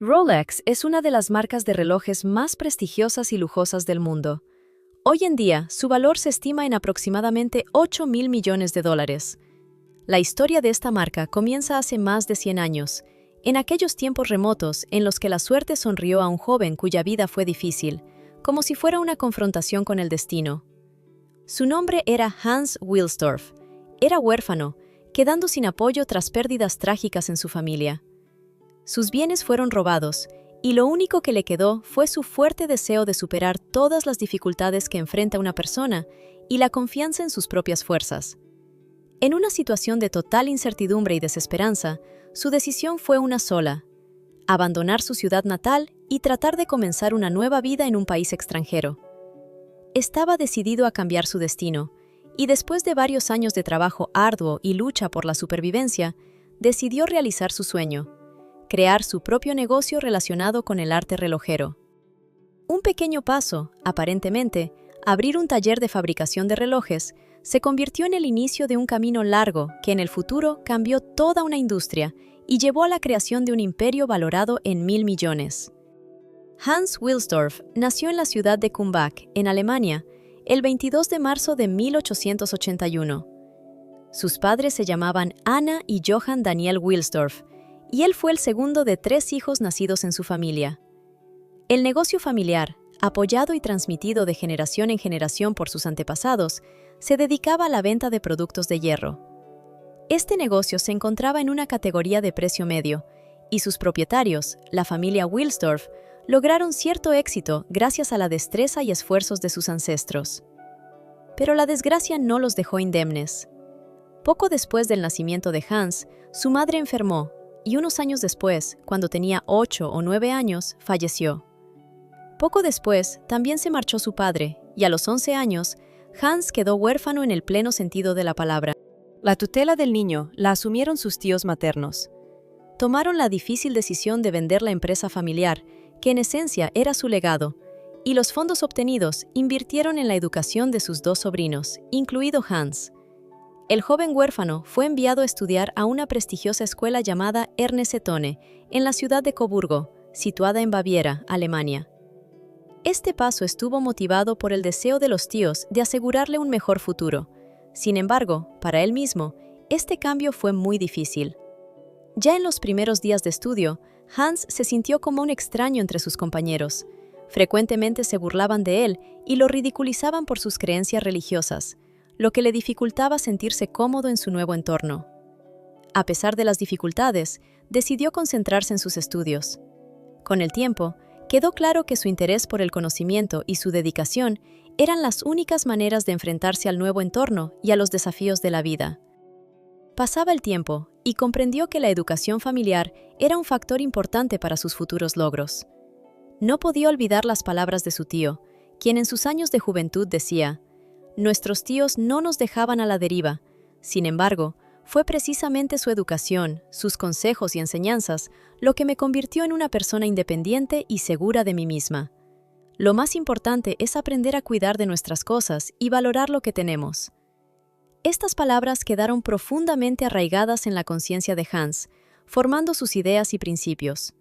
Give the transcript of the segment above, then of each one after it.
Rolex es una de las marcas de relojes más prestigiosas y lujosas del mundo. Hoy en día, su valor se estima en aproximadamente 8.000 millones de dólares. La historia de esta marca comienza hace más de 100 años, en aquellos tiempos remotos en los que la suerte sonrió a un joven cuya vida fue difícil, como si fuera una confrontación con el destino. Su nombre era Hans Wilsdorf. Era huérfano, quedando sin apoyo tras pérdidas trágicas en su familia. Sus bienes fueron robados, y lo único que le quedó fue su fuerte deseo de superar todas las dificultades que enfrenta una persona y la confianza en sus propias fuerzas. En una situación de total incertidumbre y desesperanza, su decisión fue una sola: abandonar su ciudad natal y tratar de comenzar una nueva vida en un país extranjero. Estaba decidido a cambiar su destino, y después de varios años de trabajo arduo y lucha por la supervivencia, decidió realizar su sueño: crear su propio negocio relacionado con el arte relojero. Un pequeño paso, aparentemente, abrir un taller de fabricación de relojes, se convirtió en el inicio de un camino largo que en el futuro cambió toda una industria y llevó a la creación de un imperio valorado en 1.000 millones. Hans Wilsdorf nació en la ciudad de Kumbach, en Alemania, el 22 de marzo de 1881. Sus padres se llamaban Anna y Johann Daniel Wilsdorf, y él fue el segundo de 3 hijos nacidos en su familia. El negocio familiar, apoyado y transmitido de generación en generación por sus antepasados, se dedicaba a la venta de productos de hierro. Este negocio se encontraba en una categoría de precio medio, y sus propietarios, la familia Wilsdorf, lograron cierto éxito gracias a la destreza y esfuerzos de sus ancestros. Pero la desgracia no los dejó indemnes. Poco después del nacimiento de Hans, su madre enfermó, y unos años después, cuando tenía 8 o 9 años, falleció. Poco después, también se marchó su padre, y a los 11 años, Hans quedó huérfano en el pleno sentido de la palabra. La tutela del niño la asumieron sus tíos maternos. Tomaron la difícil decisión de vender la empresa familiar, que en esencia era su legado, y los fondos obtenidos invirtieron en la educación de sus 2 sobrinos, incluido Hans. El joven huérfano fue enviado a estudiar a una prestigiosa escuela llamada Ernesetone, en la ciudad de Coburgo, situada en Baviera, Alemania. Este paso estuvo motivado por el deseo de los tíos de asegurarle un mejor futuro. Sin embargo, para él mismo, este cambio fue muy difícil. Ya en los primeros días de estudio, Hans se sintió como un extraño entre sus compañeros. Frecuentemente se burlaban de él y lo ridiculizaban por sus creencias religiosas, lo que le dificultaba sentirse cómodo en su nuevo entorno. A pesar de las dificultades, decidió concentrarse en sus estudios. Con el tiempo, quedó claro que su interés por el conocimiento y su dedicación eran las únicas maneras de enfrentarse al nuevo entorno y a los desafíos de la vida. Pasaba el tiempo y comprendió que la educación familiar era un factor importante para sus futuros logros. No podía olvidar las palabras de su tío, quien en sus años de juventud decía: «Nuestros tíos no nos dejaban a la deriva. Sin embargo, fue precisamente su educación, sus consejos y enseñanzas lo que me convirtió en una persona independiente y segura de mí misma. Lo más importante es aprender a cuidar de nuestras cosas y valorar lo que tenemos». Estas palabras quedaron profundamente arraigadas en la conciencia de Hans, formando sus ideas y principios.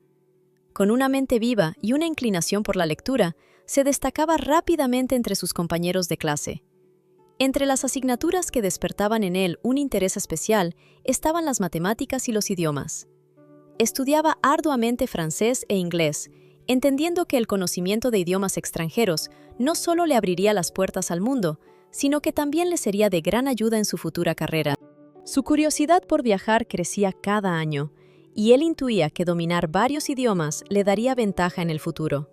Con una mente viva y una inclinación por la lectura, se destacaba rápidamente entre sus compañeros de clase. Entre las asignaturas que despertaban en él un interés especial estaban las matemáticas y los idiomas. Estudiaba arduamente francés e inglés, entendiendo que el conocimiento de idiomas extranjeros no solo le abriría las puertas al mundo, sino que también le sería de gran ayuda en su futura carrera. Su curiosidad por viajar crecía cada año, y él intuía que dominar varios idiomas le daría ventaja en el futuro.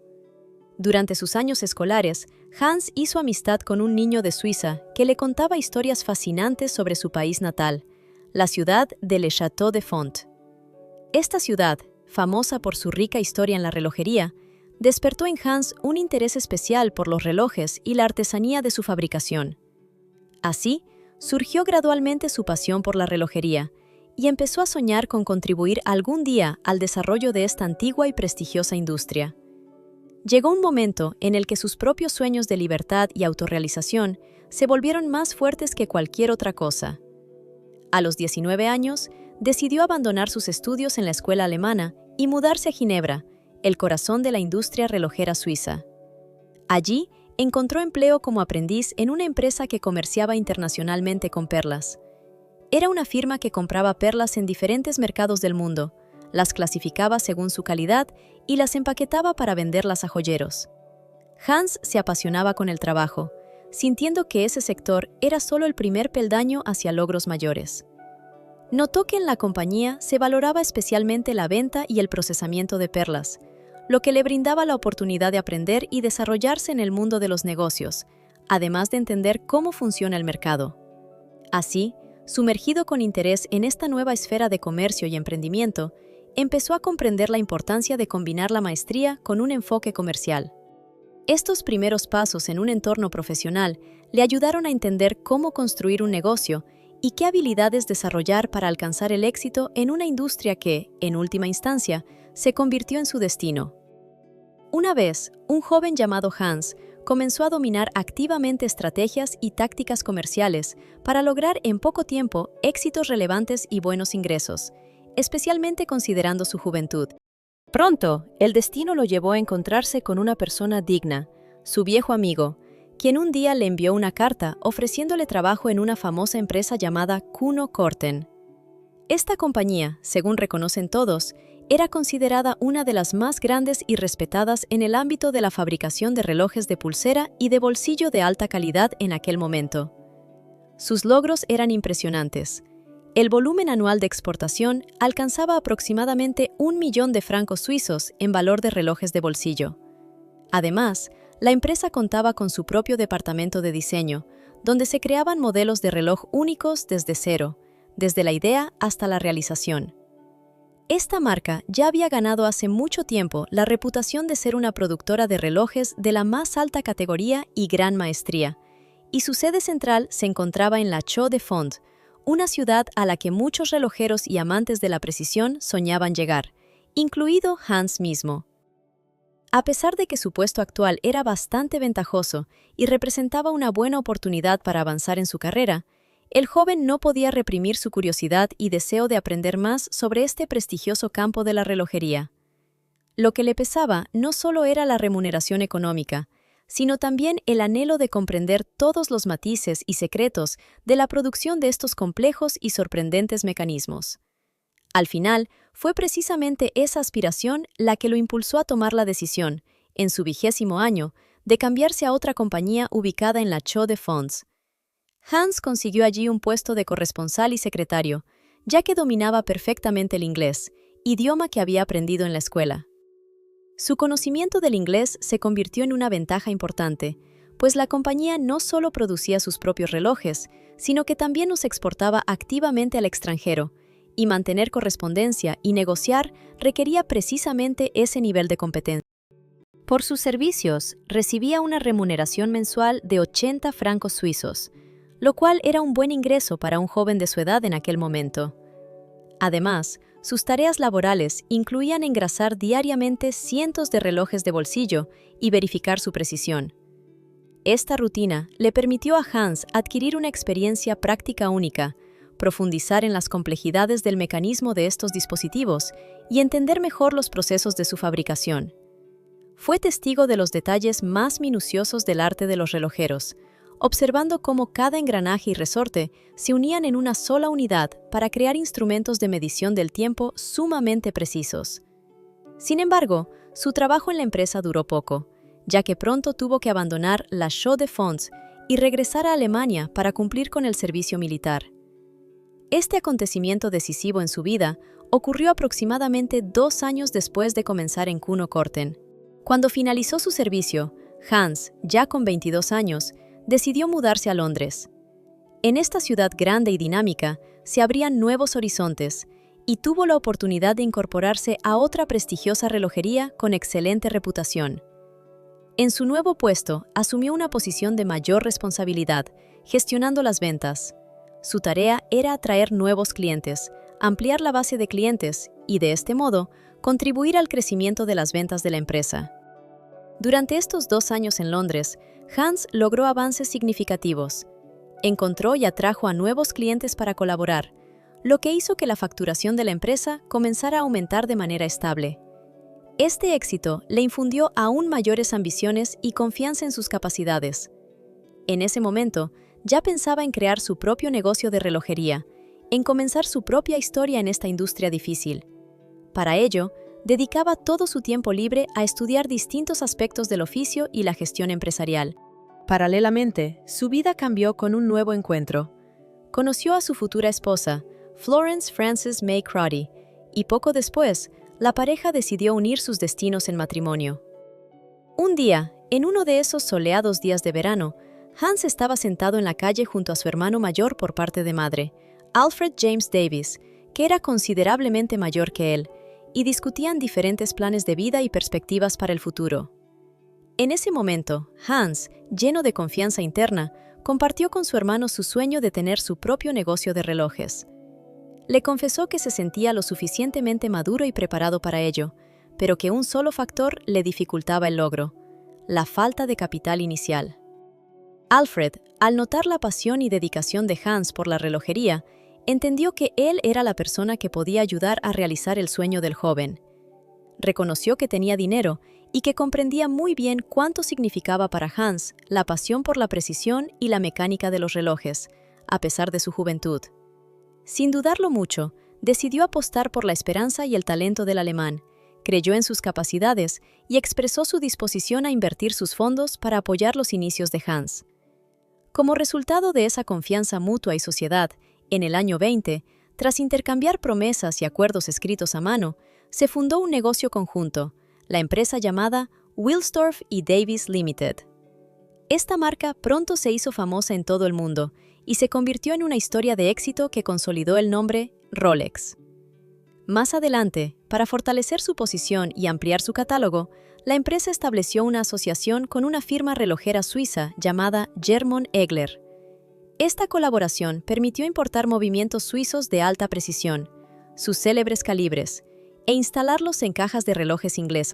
Durante sus años escolares, Hans hizo amistad con un niño de Suiza que le contaba historias fascinantes sobre su país natal, la ciudad de Le Château de Font. Esta ciudad, famosa por su rica historia en la relojería, despertó en Hans un interés especial por los relojes y la artesanía de su fabricación. Así, surgió gradualmente su pasión por la relojería y empezó a soñar con contribuir algún día al desarrollo de esta antigua y prestigiosa industria. Llegó un momento en el que sus propios sueños de libertad y autorrealización se volvieron más fuertes que cualquier otra cosa. A los 19 años, decidió abandonar sus estudios en la escuela alemana y mudarse a Ginebra, el corazón de la industria relojera suiza. Allí, encontró empleo como aprendiz en una empresa que comerciaba internacionalmente con perlas. Era una firma que compraba perlas en diferentes mercados del mundo, las clasificaba según su calidad y las empaquetaba para venderlas a joyeros. Hans se apasionaba con el trabajo, sintiendo que ese sector era solo el primer peldaño hacia logros mayores. Notó que en la compañía se valoraba especialmente la venta y el procesamiento de perlas, lo que le brindaba la oportunidad de aprender y desarrollarse en el mundo de los negocios, además de entender cómo funciona el mercado. Así, sumergido con interés en esta nueva esfera de comercio y emprendimiento, empezó a comprender la importancia de combinar la maestría con un enfoque comercial. Estos primeros pasos en un entorno profesional le ayudaron a entender cómo construir un negocio y qué habilidades desarrollar para alcanzar el éxito en una industria que, en última instancia, se convirtió en su destino. Una vez, un joven llamado Hans comenzó a dominar activamente estrategias y tácticas comerciales para lograr en poco tiempo éxitos relevantes y buenos ingresos, especialmente considerando su juventud. Pronto, el destino lo llevó a encontrarse con una persona digna, su viejo amigo, quien un día le envió una carta ofreciéndole trabajo en una famosa empresa llamada Kuno Korten. Esta compañía, según reconocen todos, era considerada una de las más grandes y respetadas en el ámbito de la fabricación de relojes de pulsera y de bolsillo de alta calidad en aquel momento. Sus logros eran impresionantes. El volumen anual de exportación alcanzaba aproximadamente 1 millón de francos suizos en valor de relojes de bolsillo. Además, la empresa contaba con su propio departamento de diseño, donde se creaban modelos de reloj únicos desde cero, desde la idea hasta la realización. Esta marca ya había ganado hace mucho tiempo la reputación de ser una productora de relojes de la más alta categoría y gran maestría, y su sede central se encontraba en la Chaux-de-Fonds, una ciudad a la que muchos relojeros y amantes de la precisión soñaban llegar, incluido Hans mismo. A pesar de que su puesto actual era bastante ventajoso y representaba una buena oportunidad para avanzar en su carrera, el joven no podía reprimir su curiosidad y deseo de aprender más sobre este prestigioso campo de la relojería. Lo que le pesaba no solo era la remuneración económica, sino también el anhelo de comprender todos los matices y secretos de la producción de estos complejos y sorprendentes mecanismos. Al final, fue precisamente esa aspiración la que lo impulsó a tomar la decisión, en su 20º año, de cambiarse a otra compañía ubicada en la Chaux-de-Fonds. Hans consiguió allí un puesto de corresponsal y secretario, ya que dominaba perfectamente el inglés, idioma que había aprendido en la escuela. Su conocimiento del inglés se convirtió en una ventaja importante, pues la compañía no solo producía sus propios relojes, sino que también los exportaba activamente al extranjero, y mantener correspondencia y negociar requería precisamente ese nivel de competencia. Por sus servicios, recibía una remuneración mensual de 80 francos suizos, lo cual era un buen ingreso para un joven de su edad en aquel momento. Además, sus tareas laborales incluían engrasar diariamente cientos de relojes de bolsillo y verificar su precisión. Esta rutina le permitió a Hans adquirir una experiencia práctica única, profundizar en las complejidades del mecanismo de estos dispositivos y entender mejor los procesos de su fabricación. Fue testigo de los detalles más minuciosos del arte de los relojeros, observando cómo cada engranaje y resorte se unían en una sola unidad para crear instrumentos de medición del tiempo sumamente precisos. Sin embargo, su trabajo en la empresa duró poco, ya que pronto tuvo que abandonar la Chaux-de-Fonds y regresar a Alemania para cumplir con el servicio militar. Este acontecimiento decisivo en su vida ocurrió aproximadamente 2 años después de comenzar en Kuno Korten. Cuando finalizó su servicio, Hans, ya con 22 años, decidió mudarse a Londres. En esta ciudad grande y dinámica se abrían nuevos horizontes y tuvo la oportunidad de incorporarse a otra prestigiosa relojería con excelente reputación. En su nuevo puesto, asumió una posición de mayor responsabilidad, gestionando las ventas. Su tarea era atraer nuevos clientes, ampliar la base de clientes y, de este modo, contribuir al crecimiento de las ventas de la empresa. Durante estos 2 años en Londres, Hans logró avances significativos. Encontró y atrajo a nuevos clientes para colaborar, lo que hizo que la facturación de la empresa comenzara a aumentar de manera estable. Este éxito le infundió aún mayores ambiciones y confianza en sus capacidades. En ese momento, ya pensaba en crear su propio negocio de relojería, en comenzar su propia historia en esta industria difícil. Para ello, dedicaba todo su tiempo libre a estudiar distintos aspectos del oficio y la gestión empresarial. Paralelamente, su vida cambió con un nuevo encuentro. Conoció a su futura esposa, Florence Frances May Crotty, y poco después, la pareja decidió unir sus destinos en matrimonio. Un día, en uno de esos soleados días de verano, Hans estaba sentado en la calle junto a su hermano mayor por parte de madre, Alfred James Davis, que era considerablemente mayor que él, y discutían diferentes planes de vida y perspectivas para el futuro. En ese momento, Hans, lleno de confianza interna, compartió con su hermano su sueño de tener su propio negocio de relojes. Le confesó que se sentía lo suficientemente maduro y preparado para ello, pero que un solo factor le dificultaba el logro: la falta de capital inicial. Alfred, al notar la pasión y dedicación de Hans por la relojería, entendió que él era la persona que podía ayudar a realizar el sueño del joven. Reconoció que tenía dinero y que comprendía muy bien cuánto significaba para Hans la pasión por la precisión y la mecánica de los relojes, a pesar de su juventud. Sin dudarlo mucho, decidió apostar por la esperanza y el talento del alemán, creyó en sus capacidades y expresó su disposición a invertir sus fondos para apoyar los inicios de Hans. Como resultado de esa confianza mutua y sociedad, en el año 20, tras intercambiar promesas y acuerdos escritos a mano, se fundó un negocio conjunto, la empresa llamada Wilsdorf y Davis Limited. Esta marca pronto se hizo famosa en todo el mundo y se convirtió en una historia de éxito que consolidó el nombre Rolex. Más adelante, para fortalecer su posición y ampliar su catálogo, la empresa estableció una asociación con una firma relojera suiza llamada Germon Egler. Esta colaboración permitió importar movimientos suizos de alta precisión, sus célebres calibres, e instalarlos en cajas de relojes inglesas.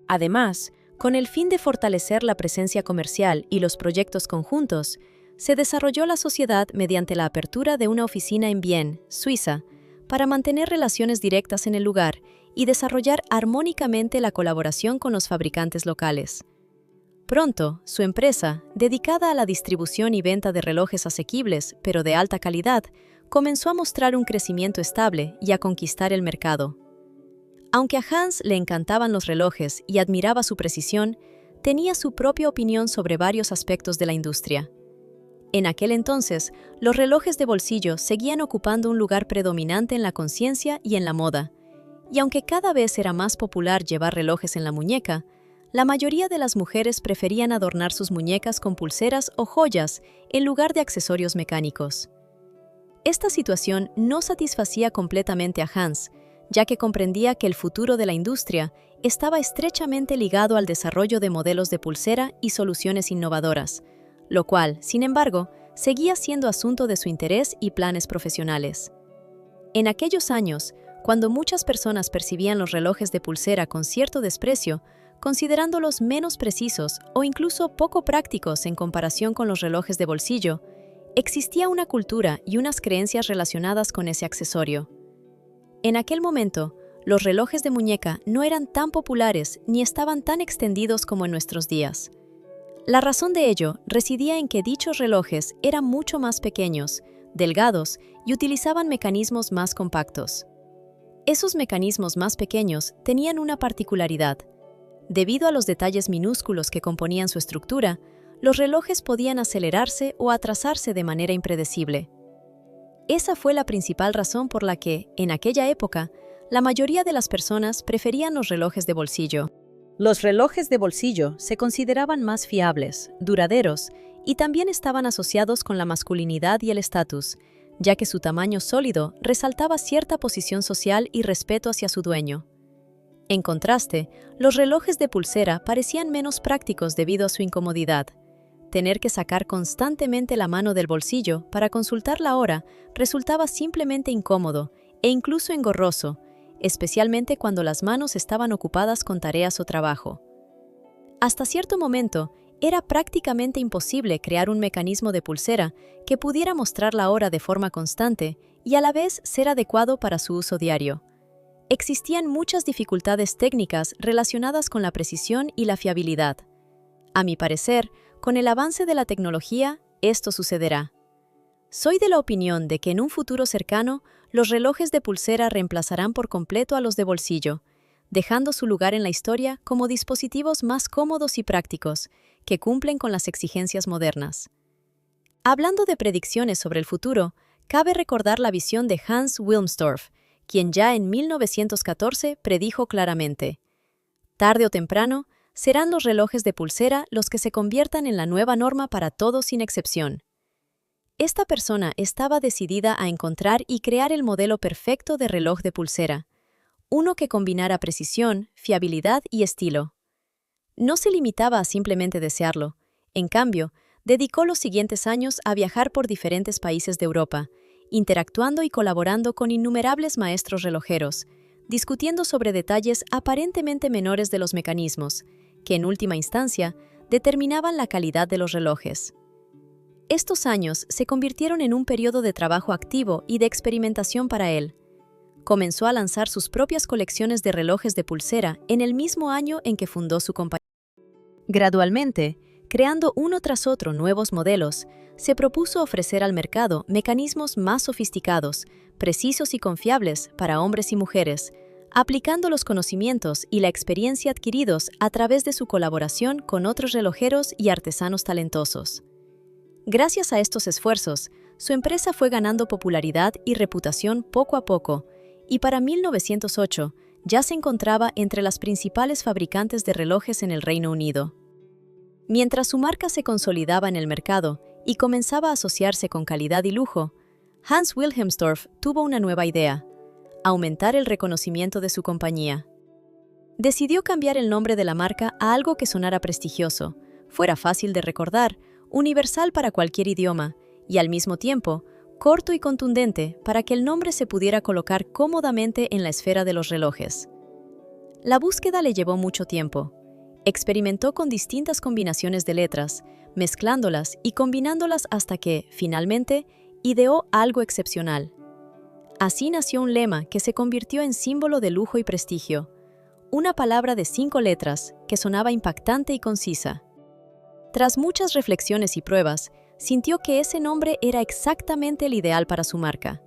Además, con el fin de fortalecer la presencia comercial y los proyectos conjuntos, se desarrolló la sociedad mediante la apertura de una oficina en Vienne, Suiza, para mantener relaciones directas en el lugar y desarrollar armónicamente la colaboración con los fabricantes locales. Pronto, su empresa, dedicada a la distribución y venta de relojes asequibles, pero de alta calidad, comenzó a mostrar un crecimiento estable y a conquistar el mercado. Aunque a Hans le encantaban los relojes y admiraba su precisión, tenía su propia opinión sobre varios aspectos de la industria. En aquel entonces, los relojes de bolsillo seguían ocupando un lugar predominante en la conciencia y en la moda, y aunque cada vez era más popular llevar relojes en la muñeca, la mayoría de las mujeres preferían adornar sus muñecas con pulseras o joyas en lugar de accesorios mecánicos. Esta situación no satisfacía completamente a Hans, ya que comprendía que el futuro de la industria estaba estrechamente ligado al desarrollo de modelos de pulsera y soluciones innovadoras, lo cual, sin embargo, seguía siendo asunto de su interés y planes profesionales. En aquellos años, cuando muchas personas percibían los relojes de pulsera con cierto desprecio, considerándolos menos precisos o incluso poco prácticos en comparación con los relojes de bolsillo, existía una cultura y unas creencias relacionadas con ese accesorio. En aquel momento, los relojes de muñeca no eran tan populares ni estaban tan extendidos como en nuestros días. La razón de ello residía en que dichos relojes eran mucho más pequeños, delgados y utilizaban mecanismos más compactos. Esos mecanismos más pequeños tenían una particularidad. Debido a los detalles minúsculos que componían su estructura, los relojes podían acelerarse o atrasarse de manera impredecible. Esa fue la principal razón por la que, en aquella época, la mayoría de las personas preferían los relojes de bolsillo. Los relojes de bolsillo se consideraban más fiables, duraderos y también estaban asociados con la masculinidad y el estatus, ya que su tamaño sólido resaltaba cierta posición social y respeto hacia su dueño. En contraste, los relojes de pulsera parecían menos prácticos debido a su incomodidad. Tener que sacar constantemente la mano del bolsillo para consultar la hora resultaba simplemente incómodo e incluso engorroso, especialmente cuando las manos estaban ocupadas con tareas o trabajo. Hasta cierto momento, era prácticamente imposible crear un mecanismo de pulsera que pudiera mostrar la hora de forma constante y a la vez ser adecuado para su uso diario. existían muchas dificultades técnicas relacionadas con la precisión y la fiabilidad. A mi parecer, con el avance de la tecnología, esto sucederá. Soy de la opinión de que en un futuro cercano, los relojes de pulsera reemplazarán por completo a los de bolsillo, dejando su lugar en la historia como dispositivos más cómodos y prácticos, que cumplen con las exigencias modernas. Hablando de predicciones sobre el futuro, cabe recordar la visión de Hans Wilmsdorf, quien ya en 1914 predijo claramente: tarde o temprano, serán los relojes de pulsera los que se conviertan en la nueva norma para todos sin excepción. Esta persona estaba decidida a encontrar y crear el modelo perfecto de reloj de pulsera, uno que combinara precisión, fiabilidad y estilo. No se limitaba a simplemente desearlo. En cambio, dedicó los siguientes años a viajar por diferentes países de Europa, interactuando y colaborando con innumerables maestros relojeros, discutiendo sobre detalles aparentemente menores de los mecanismos, que en última instancia determinaban la calidad de los relojes. Estos años se convirtieron en un periodo de trabajo activo y de experimentación para él. Comenzó a lanzar sus propias colecciones de relojes de pulsera en el mismo año en que fundó su compañía. Gradualmente, creando uno tras otro nuevos modelos, se propuso ofrecer al mercado mecanismos más sofisticados, precisos y confiables para hombres y mujeres, aplicando los conocimientos y la experiencia adquiridos a través de su colaboración con otros relojeros y artesanos talentosos. Gracias a estos esfuerzos, su empresa fue ganando popularidad y reputación poco a poco, y para 1908 ya se encontraba entre las principales fabricantes de relojes en el Reino Unido. Mientras su marca se consolidaba en el mercado y comenzaba a asociarse con calidad y lujo, Hans Wilhelmsdorf tuvo una nueva idea: aumentar el reconocimiento de su compañía. Decidió cambiar el nombre de la marca a algo que sonara prestigioso, fuera fácil de recordar, universal para cualquier idioma, y al mismo tiempo, corto y contundente para que el nombre se pudiera colocar cómodamente en la esfera de los relojes. La búsqueda le llevó mucho tiempo. Experimentó con distintas combinaciones de letras, mezclándolas y combinándolas hasta que, finalmente, ideó algo excepcional. Así nació un lema que se convirtió en símbolo de lujo y prestigio, una palabra de 5 letras que sonaba impactante y concisa. Tras muchas reflexiones y pruebas, sintió que ese nombre era exactamente el ideal para su marca.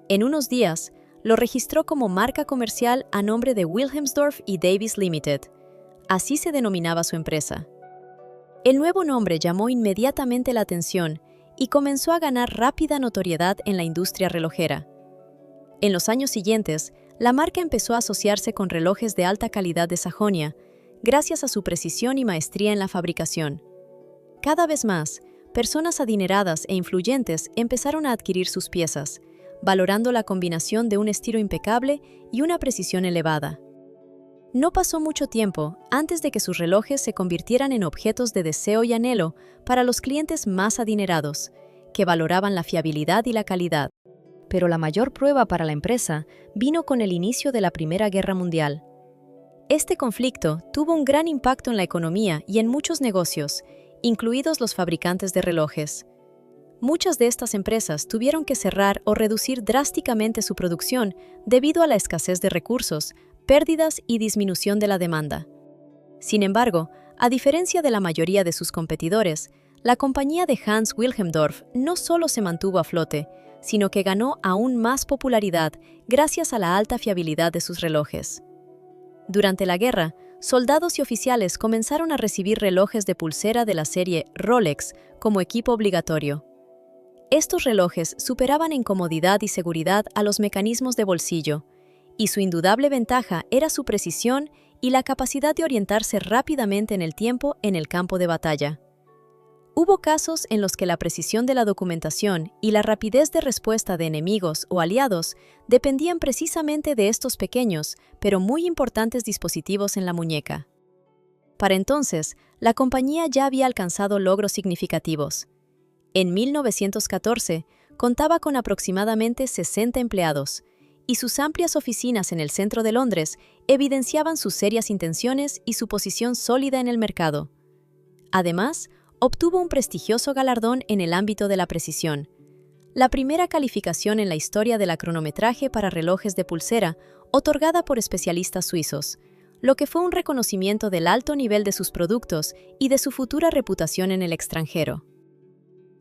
En unos días, lo registró como marca comercial a nombre de Wilhelmsdorf y Davies Limited. Así se denominaba su empresa. El nuevo nombre llamó inmediatamente la atención y comenzó a ganar rápida notoriedad en la industria relojera. En los años siguientes, la marca empezó a asociarse con relojes de alta calidad de Sajonia, gracias a su precisión y maestría en la fabricación. Cada vez más, personas adineradas e influyentes empezaron a adquirir sus piezas, valorando la combinación de un estilo impecable y una precisión elevada. No pasó mucho tiempo antes de que sus relojes se convirtieran en objetos de deseo y anhelo para los clientes más adinerados, que valoraban la fiabilidad y la calidad. Pero la mayor prueba para la empresa vino con el inicio de la Primera Guerra Mundial. Este conflicto tuvo un gran impacto en la economía y en muchos negocios, incluidos los fabricantes de relojes. Muchas de estas empresas tuvieron que cerrar o reducir drásticamente su producción debido a la escasez de recursos, pérdidas y disminución de la demanda. Sin embargo, a diferencia de la mayoría de sus competidores, la compañía de Hans Wilhelmsdorf no solo se mantuvo a flote, sino que ganó aún más popularidad gracias a la alta fiabilidad de sus relojes. Durante la guerra, soldados y oficiales comenzaron a recibir relojes de pulsera de la serie Rolex como equipo obligatorio. Estos relojes superaban en comodidad y seguridad a los mecanismos de bolsillo, y su indudable ventaja era su precisión y la capacidad de orientarse rápidamente en el tiempo en el campo de batalla. Hubo casos en los que la precisión de la documentación y la rapidez de respuesta de enemigos o aliados dependían precisamente de estos pequeños, pero muy importantes dispositivos en la muñeca. Para entonces, la compañía ya había alcanzado logros significativos. En 1914, contaba con aproximadamente 60 empleados, y sus amplias oficinas en el centro de Londres evidenciaban sus serias intenciones y su posición sólida en el mercado. Además, obtuvo un prestigioso galardón en el ámbito de la precisión, la primera calificación en la historia del cronometraje para relojes de pulsera otorgada por especialistas suizos, lo que fue un reconocimiento del alto nivel de sus productos y de su futura reputación en el extranjero.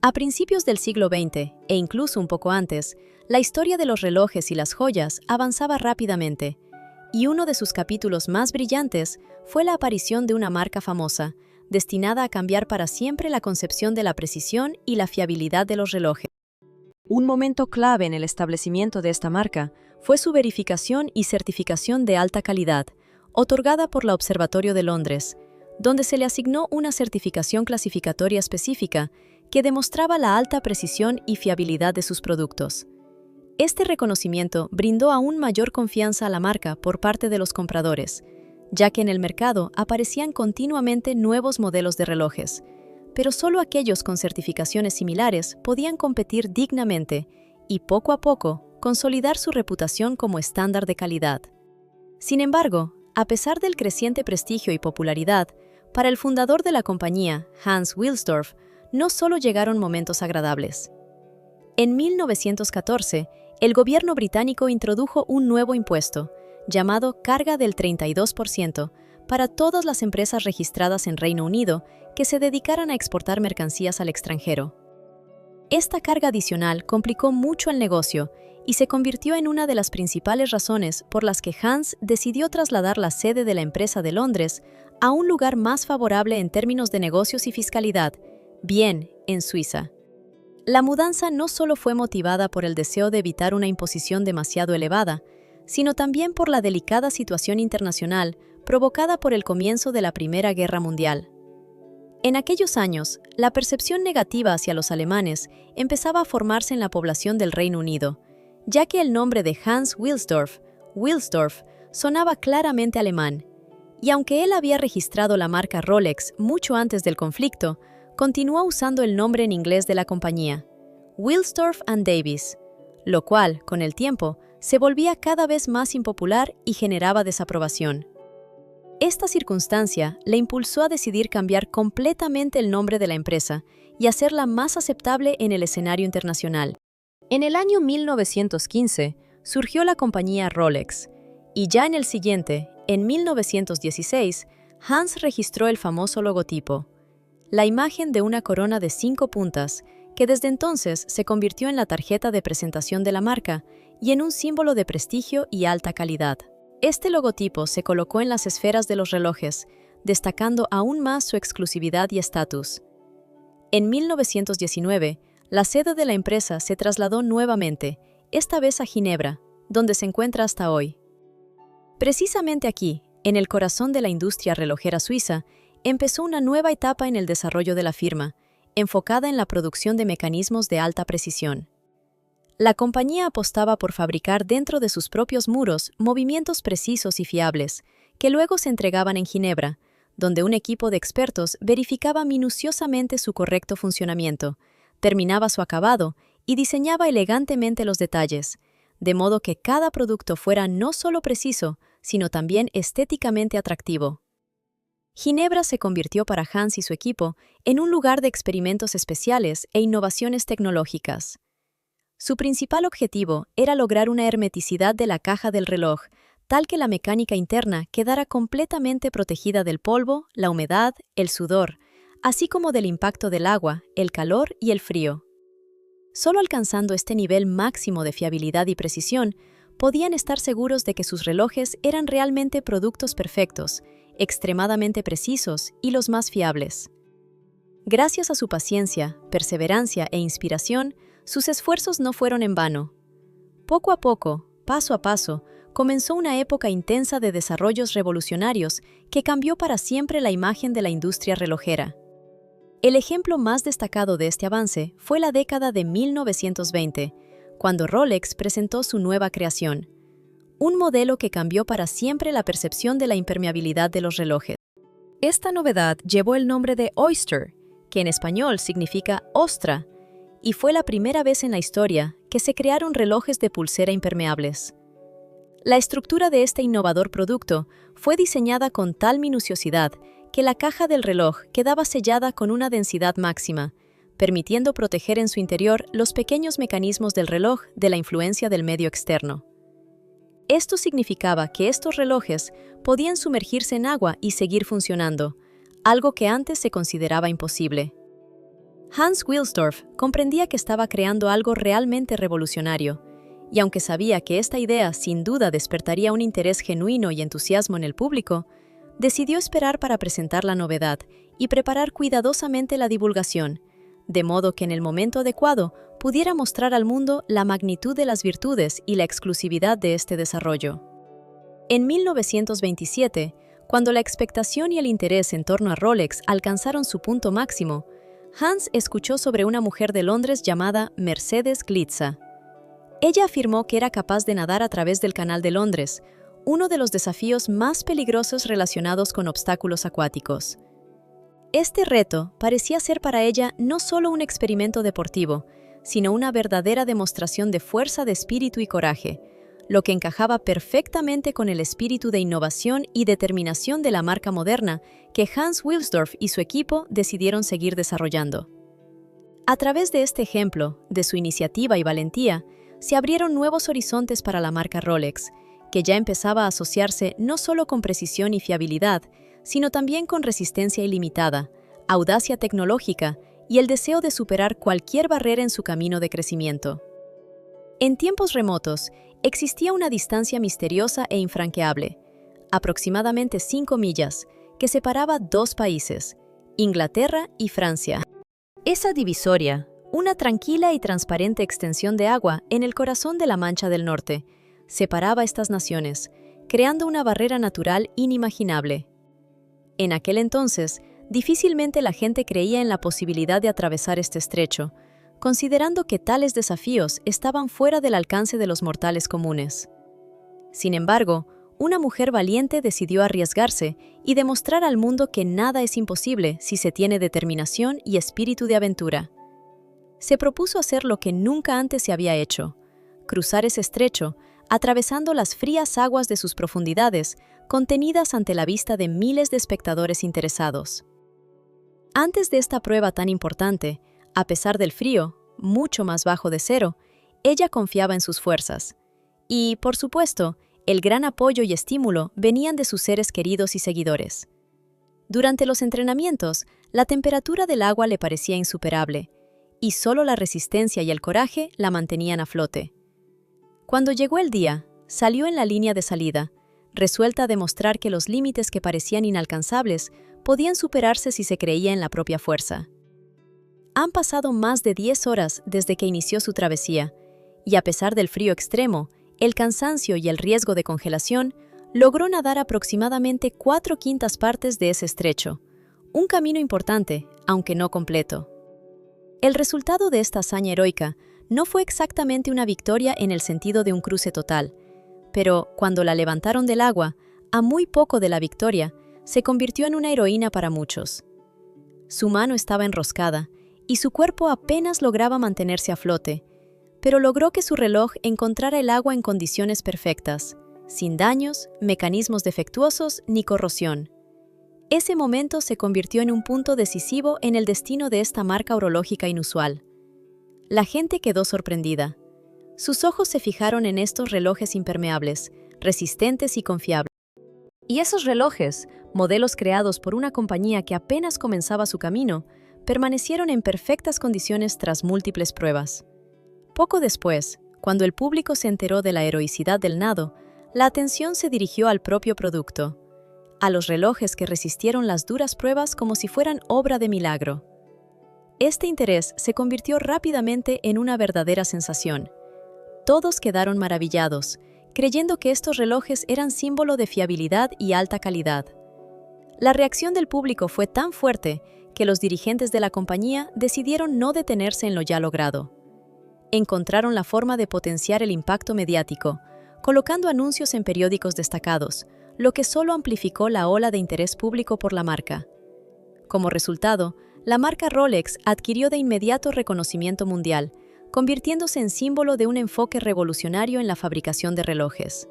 A principios del siglo XX, e incluso un poco antes, la historia de los relojes y las joyas avanzaba rápidamente, y uno de sus capítulos más brillantes fue la aparición de una marca famosa, destinada a cambiar para siempre la concepción de la precisión y la fiabilidad de los relojes. Un momento clave en el establecimiento de esta marca fue su verificación y certificación de alta calidad, otorgada por la Observatorio de Londres, donde se le asignó una certificación clasificatoria específica que demostraba la alta precisión y fiabilidad de sus productos. Este reconocimiento brindó aún mayor confianza a la marca por parte de los compradores, ya que en el mercado aparecían continuamente nuevos modelos de relojes, pero solo aquellos con certificaciones similares podían competir dignamente y, poco a poco, consolidar su reputación como estándar de calidad. Sin embargo, a pesar del creciente prestigio y popularidad, para el fundador de la compañía, Hans Wilsdorf, no solo llegaron momentos agradables. En 1914, el gobierno británico introdujo un nuevo impuesto, llamado carga del 32%, para todas las empresas registradas en Reino Unido que se dedicaran a exportar mercancías al extranjero. Esta carga adicional complicó mucho el negocio y se convirtió en una de las principales razones por las que Hans decidió trasladar la sede de la empresa de Londres a un lugar más favorable en términos de negocios y fiscalidad, Bienne, en Suiza. La mudanza no solo fue motivada por el deseo de evitar una imposición demasiado elevada, sino también por la delicada situación internacional provocada por el comienzo de la Primera Guerra Mundial. En aquellos años, la percepción negativa hacia los alemanes empezaba a formarse en la población del Reino Unido, ya que el nombre de Hans Wilsdorf, Wilsdorf, sonaba claramente alemán, y aunque él había registrado la marca Rolex mucho antes del conflicto, continuó usando el nombre en inglés de la compañía, Wilsdorf and Davies, lo cual, con el tiempo, se volvía cada vez más impopular y generaba desaprobación. Esta circunstancia le impulsó a decidir cambiar completamente el nombre de la empresa y hacerla más aceptable en el escenario internacional. En el año 1915, surgió la compañía Rolex, y ya en el siguiente, en 1916, Hans registró el famoso logotipo, la imagen de una corona de 5 puntas, que desde entonces se convirtió en la tarjeta de presentación de la marca y en un símbolo de prestigio y alta calidad. Este logotipo se colocó en las esferas de los relojes, destacando aún más su exclusividad y estatus. En 1919, la sede de la empresa se trasladó nuevamente, esta vez a Ginebra, donde se encuentra hasta hoy. Precisamente aquí, en el corazón de la industria relojera suiza, empezó una nueva etapa en el desarrollo de la firma, enfocada en la producción de mecanismos de alta precisión. La compañía apostaba por fabricar dentro de sus propios muros movimientos precisos y fiables, que luego se entregaban en Ginebra, donde un equipo de expertos verificaba minuciosamente su correcto funcionamiento, terminaba su acabado y diseñaba elegantemente los detalles, de modo que cada producto fuera no solo preciso, sino también estéticamente atractivo. Ginebra se convirtió para Hans y su equipo en un lugar de experimentos especiales e innovaciones tecnológicas. Su principal objetivo era lograr una hermeticidad de la caja del reloj, tal que la mecánica interna quedara completamente protegida del polvo, la humedad, el sudor, así como del impacto del agua, el calor y el frío. Solo alcanzando este nivel máximo de fiabilidad y precisión, podían estar seguros de que sus relojes eran realmente productos perfectos, extremadamente precisos y los más fiables. Gracias a su paciencia, perseverancia e inspiración, sus esfuerzos no fueron en vano. Poco a poco, paso a paso, comenzó una época intensa de desarrollos revolucionarios que cambió para siempre la imagen de la industria relojera. El ejemplo más destacado de este avance fue la década de 1920, cuando Rolex presentó su nueva creación, un modelo que cambió para siempre la percepción de la impermeabilidad de los relojes. Esta novedad llevó el nombre de Oyster, que en español significa ostra, y fue la primera vez en la historia que se crearon relojes de pulsera impermeables. La estructura de este innovador producto fue diseñada con tal minuciosidad que la caja del reloj quedaba sellada con una densidad máxima, permitiendo proteger en su interior los pequeños mecanismos del reloj de la influencia del medio externo. Esto significaba que estos relojes podían sumergirse en agua y seguir funcionando, algo que antes se consideraba imposible. Hans Wilsdorf comprendía que estaba creando algo realmente revolucionario, y aunque sabía que esta idea sin duda despertaría un interés genuino y entusiasmo en el público, decidió esperar para presentar la novedad y preparar cuidadosamente la divulgación, de modo que en el momento adecuado pudiera mostrar al mundo la magnitud de las virtudes y la exclusividad de este desarrollo. En 1927, cuando la expectación y el interés en torno a Rolex alcanzaron su punto máximo, Hans escuchó sobre una mujer de Londres llamada Mercedes Glitza. Ella afirmó que era capaz de nadar a través del Canal de Londres, uno de los desafíos más peligrosos relacionados con obstáculos acuáticos. Este reto parecía ser para ella no solo un experimento deportivo, sino una verdadera demostración de fuerza de espíritu y coraje, lo que encajaba perfectamente con el espíritu de innovación y determinación de la marca moderna que Hans Wilsdorf y su equipo decidieron seguir desarrollando. A través de este ejemplo, de su iniciativa y valentía, se abrieron nuevos horizontes para la marca Rolex, que ya empezaba a asociarse no solo con precisión y fiabilidad, sino también con resistencia ilimitada, audacia tecnológica y el deseo de superar cualquier barrera en su camino de crecimiento. En tiempos remotos, existía una distancia misteriosa e infranqueable, aproximadamente 5 millas, que separaba dos países, Inglaterra y Francia. Esa divisoria, una tranquila y transparente extensión de agua en el corazón de la Mancha del Norte, separaba estas naciones, creando una barrera natural inimaginable. En aquel entonces, difícilmente la gente creía en la posibilidad de atravesar este estrecho, considerando que tales desafíos estaban fuera del alcance de los mortales comunes. Sin embargo, una mujer valiente decidió arriesgarse y demostrar al mundo que nada es imposible si se tiene determinación y espíritu de aventura. Se propuso hacer lo que nunca antes se había hecho: cruzar ese estrecho, atravesando las frías aguas de sus profundidades, contenidas ante la vista de miles de espectadores interesados. Antes de esta prueba tan importante, a pesar del frío, mucho más bajo de cero, ella confiaba en sus fuerzas. Y, por supuesto, el gran apoyo y estímulo venían de sus seres queridos y seguidores. Durante los entrenamientos, la temperatura del agua le parecía insuperable, y solo la resistencia y el coraje la mantenían a flote. Cuando llegó el día, salió en la línea de salida, resuelta a demostrar que los límites que parecían inalcanzables podían superarse si se creía en la propia fuerza. Han pasado más de 10 horas desde que inició su travesía, y a pesar del frío extremo, el cansancio y el riesgo de congelación, logró nadar aproximadamente 4/5 partes de ese estrecho, un camino importante, aunque no completo. El resultado de esta hazaña heroica no fue exactamente una victoria en el sentido de un cruce total, pero cuando la levantaron del agua, a muy poco de la victoria, se convirtió en una heroína para muchos. Su mano estaba enroscada, y su cuerpo apenas lograba mantenerse a flote, pero logró que su reloj encontrara el agua en condiciones perfectas, sin daños, mecanismos defectuosos ni corrosión. Ese momento se convirtió en un punto decisivo en el destino de esta marca horológica inusual. La gente quedó sorprendida. Sus ojos se fijaron en estos relojes impermeables, resistentes y confiables. Y esos relojes, modelos creados por una compañía que apenas comenzaba su camino, permanecieron en perfectas condiciones tras múltiples pruebas. Poco después, cuando el público se enteró de la heroicidad del nado, la atención se dirigió al propio producto, a los relojes que resistieron las duras pruebas como si fueran obra de milagro. Este interés se convirtió rápidamente en una verdadera sensación. Todos quedaron maravillados, creyendo que estos relojes eran símbolo de fiabilidad y alta calidad. La reacción del público fue tan fuerte que los dirigentes de la compañía decidieron no detenerse en lo ya logrado. Encontraron la forma de potenciar el impacto mediático, colocando anuncios en periódicos destacados, lo que solo amplificó la ola de interés público por la marca. Como resultado, la marca Rolex adquirió de inmediato reconocimiento mundial, convirtiéndose en símbolo de un enfoque revolucionario en la fabricación de relojes.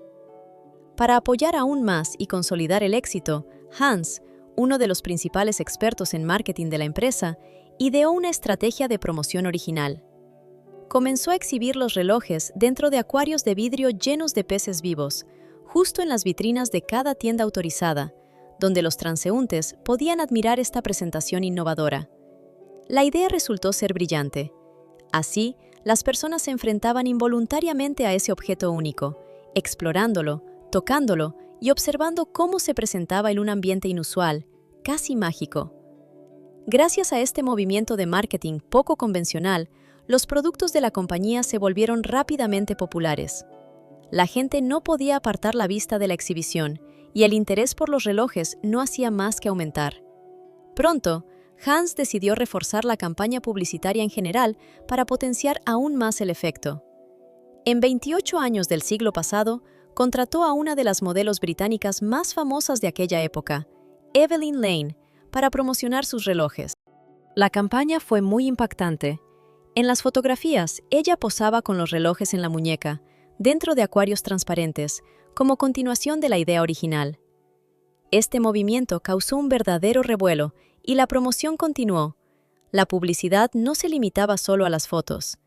Para apoyar aún más y consolidar el éxito, Hans, uno de los principales expertos en marketing de la empresa, ideó una estrategia de promoción original. Comenzó a exhibir los relojes dentro de acuarios de vidrio llenos de peces vivos, justo en las vitrinas de cada tienda autorizada, donde los transeúntes podían admirar esta presentación innovadora. La idea resultó ser brillante. Así, las personas se enfrentaban involuntariamente a ese objeto único, explorándolo, tocándolo y observando cómo se presentaba en un ambiente inusual, casi mágico. Gracias a este movimiento de marketing poco convencional, los productos de la compañía se volvieron rápidamente populares. La gente no podía apartar la vista de la exhibición y el interés por los relojes no hacía más que aumentar. Pronto, Hans decidió reforzar la campaña publicitaria en general para potenciar aún más el efecto. En 28 años del siglo pasado, contrató a una de las modelos británicas más famosas de aquella época, Evelyn Lane, para promocionar sus relojes. La campaña fue muy impactante. En las fotografías, ella posaba con los relojes en la muñeca, dentro de acuarios transparentes, como continuación de la idea original. Este movimiento causó un verdadero revuelo y la promoción continuó. La publicidad no se limitaba solo a las fotos.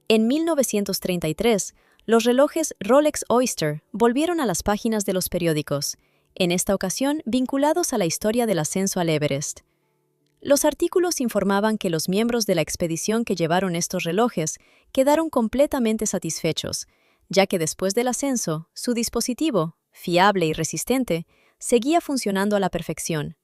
En 1933, los relojes Rolex Oyster volvieron a las páginas de los periódicos, en esta ocasión vinculados a la historia del ascenso al Everest. Los artículos informaban que los miembros de la expedición que llevaron estos relojes quedaron completamente satisfechos, ya que después del ascenso, su dispositivo, fiable y resistente, seguía funcionando a la perfección.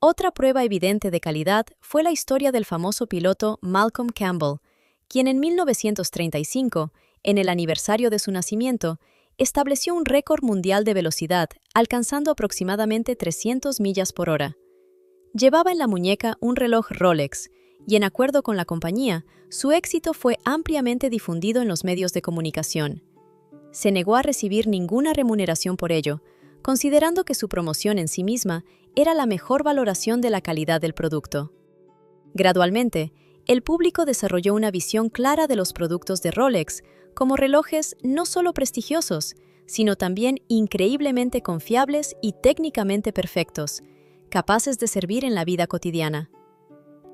Otra prueba evidente de calidad fue la historia del famoso piloto Malcolm Campbell, quien en 1935, en el aniversario de su nacimiento, estableció un récord mundial de velocidad, alcanzando aproximadamente 300 millas por hora. Llevaba en la muñeca un reloj Rolex, y en acuerdo con la compañía, su éxito fue ampliamente difundido en los medios de comunicación. Se negó a recibir ninguna remuneración por ello, considerando que su promoción en sí misma era la mejor valoración de la calidad del producto. Gradualmente, el público desarrolló una visión clara de los productos de Rolex como relojes no solo prestigiosos, sino también increíblemente confiables y técnicamente perfectos, capaces de servir en la vida cotidiana.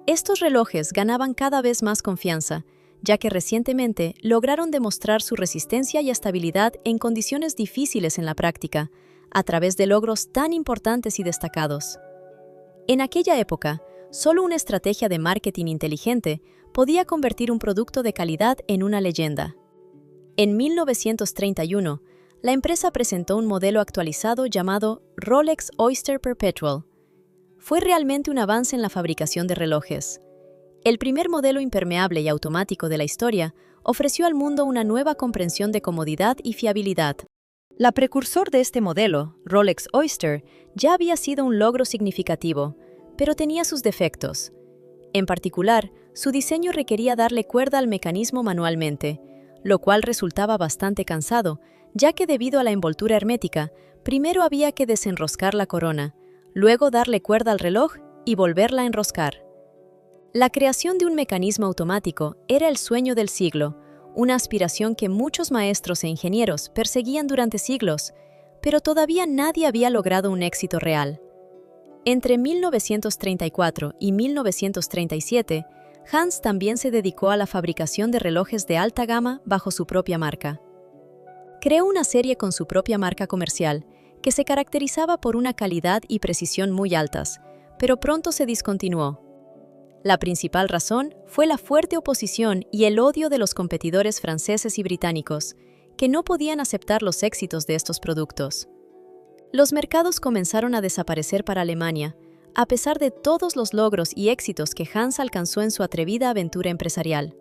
Estos relojes ganaban cada vez más confianza, ya que recientemente lograron demostrar su resistencia y estabilidad en condiciones difíciles en la práctica, a través de logros tan importantes y destacados. En aquella época, solo una estrategia de marketing inteligente podía convertir un producto de calidad en una leyenda. En 1931, la empresa presentó un modelo actualizado llamado Rolex Oyster Perpetual. Fue realmente un avance en la fabricación de relojes. El primer modelo impermeable y automático de la historia ofreció al mundo una nueva comprensión de comodidad y fiabilidad. La precursor de este modelo, Rolex Oyster, ya había sido un logro significativo, pero tenía sus defectos. En particular, su diseño requería darle cuerda al mecanismo manualmente, lo cual resultaba bastante cansado, ya que debido a la envoltura hermética, primero había que desenroscar la corona, luego darle cuerda al reloj y volverla a enroscar. La creación de un mecanismo automático era el sueño del siglo, una aspiración que muchos maestros e ingenieros perseguían durante siglos, pero todavía nadie había logrado un éxito real. Entre 1934 y 1937, Hans también se dedicó a la fabricación de relojes de alta gama bajo su propia marca. Creó una serie con su propia marca comercial, que se caracterizaba por una calidad y precisión muy altas, pero pronto se discontinuó. La principal razón fue la fuerte oposición y el odio de los competidores franceses y británicos, que no podían aceptar los éxitos de estos productos. Los mercados comenzaron a desaparecer para Alemania, a pesar de todos los logros y éxitos que Hans alcanzó en su atrevida aventura empresarial.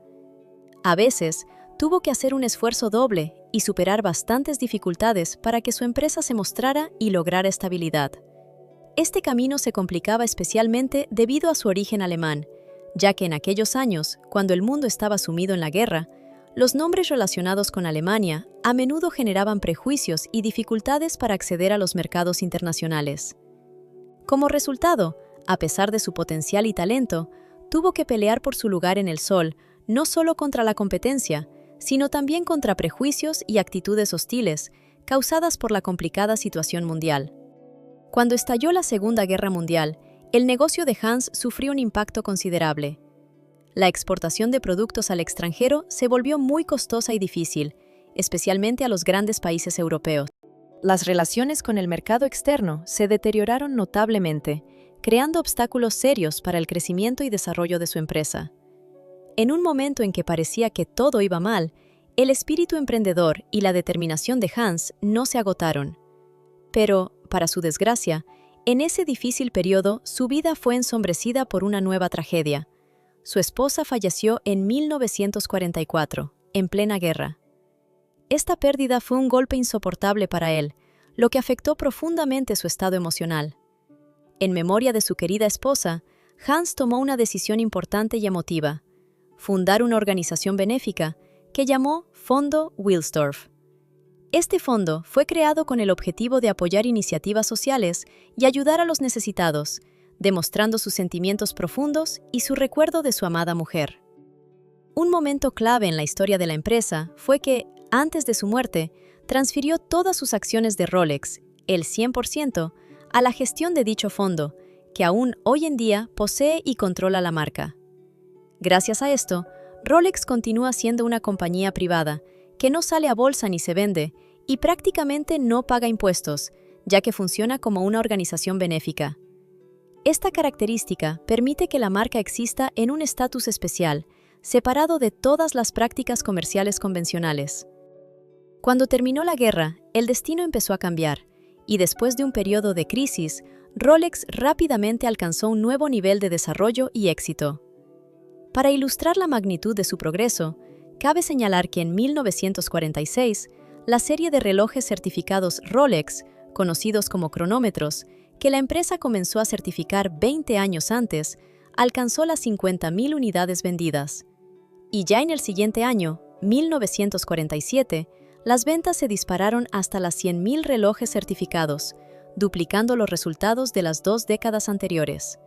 A veces, tuvo que hacer un esfuerzo doble y superar bastantes dificultades para que su empresa se mostrara y lograra estabilidad. Este camino se complicaba especialmente debido a su origen alemán, ya que en aquellos años, cuando el mundo estaba sumido en la guerra, los nombres relacionados con Alemania a menudo generaban prejuicios y dificultades para acceder a los mercados internacionales. Como resultado, a pesar de su potencial y talento, tuvo que pelear por su lugar en el sol, no solo contra la competencia, sino también contra prejuicios y actitudes hostiles causadas por la complicada situación mundial. Cuando estalló la Segunda Guerra Mundial, el negocio de Hans sufrió un impacto considerable. La exportación de productos al extranjero se volvió muy costosa y difícil, especialmente a los grandes países europeos. Las relaciones con el mercado externo se deterioraron notablemente, creando obstáculos serios para el crecimiento y desarrollo de su empresa. En un momento en que parecía que todo iba mal, el espíritu emprendedor y la determinación de Hans no se agotaron. Pero, para su desgracia, en ese difícil periodo su vida fue ensombrecida por una nueva tragedia. Su esposa falleció en 1944, en plena guerra. Esta pérdida fue un golpe insoportable para él, lo que afectó profundamente su estado emocional. En memoria de su querida esposa, Hans tomó una decisión importante y emotiva: fundar una organización benéfica que llamó Fondo Wilsdorf. Este fondo fue creado con el objetivo de apoyar iniciativas sociales y ayudar a los necesitados, demostrando sus sentimientos profundos y su recuerdo de su amada mujer. Un momento clave en la historia de la empresa fue que, antes de su muerte, transfirió todas sus acciones de Rolex, el 100%, a la gestión de dicho fondo, que aún hoy en día posee y controla la marca. Gracias a esto, Rolex continúa siendo una compañía privada, que no sale a bolsa ni se vende, y prácticamente no paga impuestos, ya que funciona como una organización benéfica. Esta característica permite que la marca exista en un estatus especial, separado de todas las prácticas comerciales convencionales. Cuando terminó la guerra, el destino empezó a cambiar, y después de un periodo de crisis, Rolex rápidamente alcanzó un nuevo nivel de desarrollo y éxito. Para ilustrar la magnitud de su progreso, cabe señalar que en 1946, la serie de relojes certificados Rolex, conocidos como cronómetros, que la empresa comenzó a certificar 20 años antes, alcanzó las 50.000 unidades vendidas. Y ya en el siguiente año, 1947, las ventas se dispararon hasta las 100.000 relojes certificados, duplicando los resultados de las 2 décadas anteriores.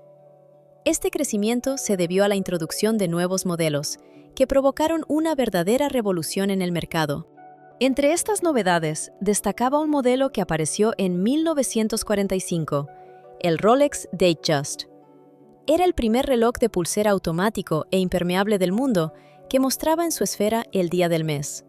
Este crecimiento se debió a la introducción de nuevos modelos, que provocaron una verdadera revolución en el mercado. Entre estas novedades, destacaba un modelo que apareció en 1945, el Rolex Datejust. Era el primer reloj de pulsera automático e impermeable del mundo que mostraba en su esfera el día del mes.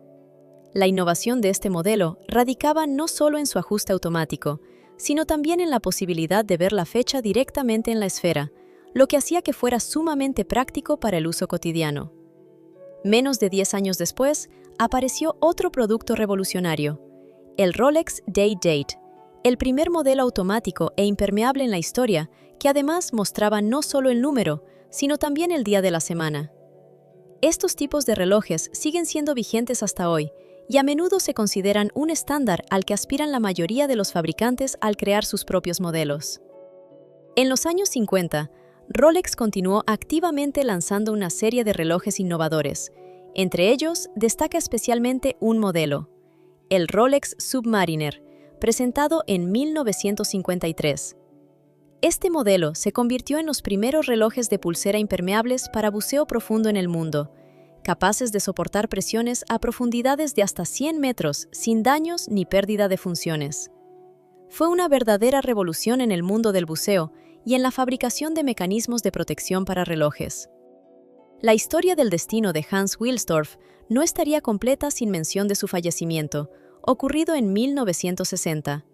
La innovación de este modelo radicaba no solo en su ajuste automático, sino también en la posibilidad de ver la fecha directamente en la esfera, lo que hacía que fuera sumamente práctico para el uso cotidiano. Menos de 10 años después, apareció otro producto revolucionario, el Rolex Day Date, el primer modelo automático e impermeable en la historia, que además mostraba no solo el número, sino también el día de la semana. Estos tipos de relojes siguen siendo vigentes hasta hoy, y a menudo se consideran un estándar al que aspiran la mayoría de los fabricantes al crear sus propios modelos. En los años 50, Rolex continuó activamente lanzando una serie de relojes innovadores. Entre ellos, destaca especialmente un modelo, el Rolex Submariner, presentado en 1953. Este modelo se convirtió en los primeros relojes de pulsera impermeables para buceo profundo en el mundo, capaces de soportar presiones a profundidades de hasta 100 metros sin daños ni pérdida de funciones. Fue una verdadera revolución en el mundo del buceo y en la fabricación de mecanismos de protección para relojes. La historia del destino de Hans Wilsdorf no estaría completa sin mención de su fallecimiento, ocurrido en 1960.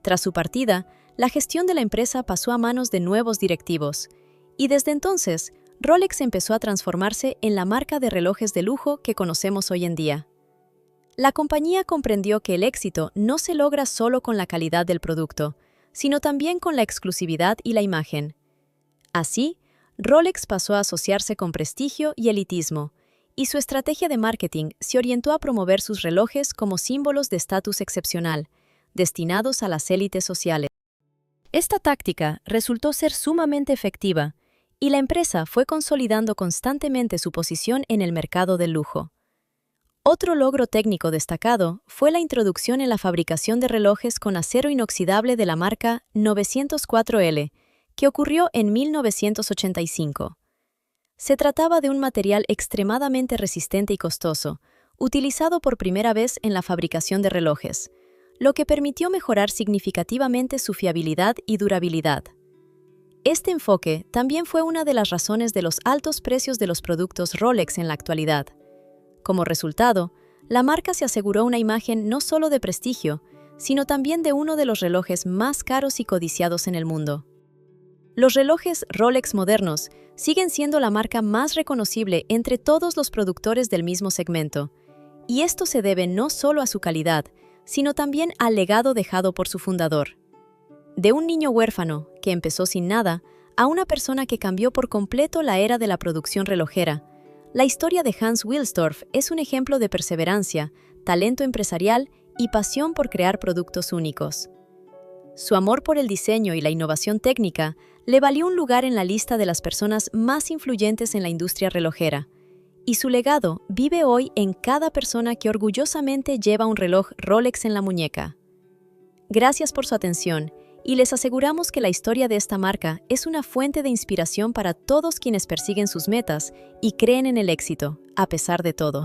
Tras su partida, la gestión de la empresa pasó a manos de nuevos directivos, y desde entonces, Rolex empezó a transformarse en la marca de relojes de lujo que conocemos hoy en día. La compañía comprendió que el éxito no se logra solo con la calidad del producto, sino también con la exclusividad y la imagen. Así, Rolex pasó a asociarse con prestigio y elitismo, y su estrategia de marketing se orientó a promover sus relojes como símbolos de estatus excepcional, destinados a las élites sociales. Esta táctica resultó ser sumamente efectiva, y la empresa fue consolidando constantemente su posición en el mercado del lujo. Otro logro técnico destacado fue la introducción en la fabricación de relojes con acero inoxidable de la marca 904L, que ocurrió en 1985. Se trataba de un material extremadamente resistente y costoso, utilizado por primera vez en la fabricación de relojes, lo que permitió mejorar significativamente su fiabilidad y durabilidad. Este enfoque también fue una de las razones de los altos precios de los productos Rolex en la actualidad. Como resultado, la marca se aseguró una imagen no solo de prestigio, sino también de uno de los relojes más caros y codiciados en el mundo. Los relojes Rolex modernos siguen siendo la marca más reconocible entre todos los productores del mismo segmento, y esto se debe no solo a su calidad, sino también al legado dejado por su fundador. De un niño huérfano, que empezó sin nada, a una persona que cambió por completo la era de la producción relojera, la historia de Hans Wilsdorf es un ejemplo de perseverancia, talento empresarial y pasión por crear productos únicos. Su amor por el diseño y la innovación técnica le valió un lugar en la lista de las personas más influyentes en la industria relojera, y su legado vive hoy en cada persona que orgullosamente lleva un reloj Rolex en la muñeca. Gracias por su atención, y les aseguramos que la historia de esta marca es una fuente de inspiración para todos quienes persiguen sus metas y creen en el éxito, a pesar de todo.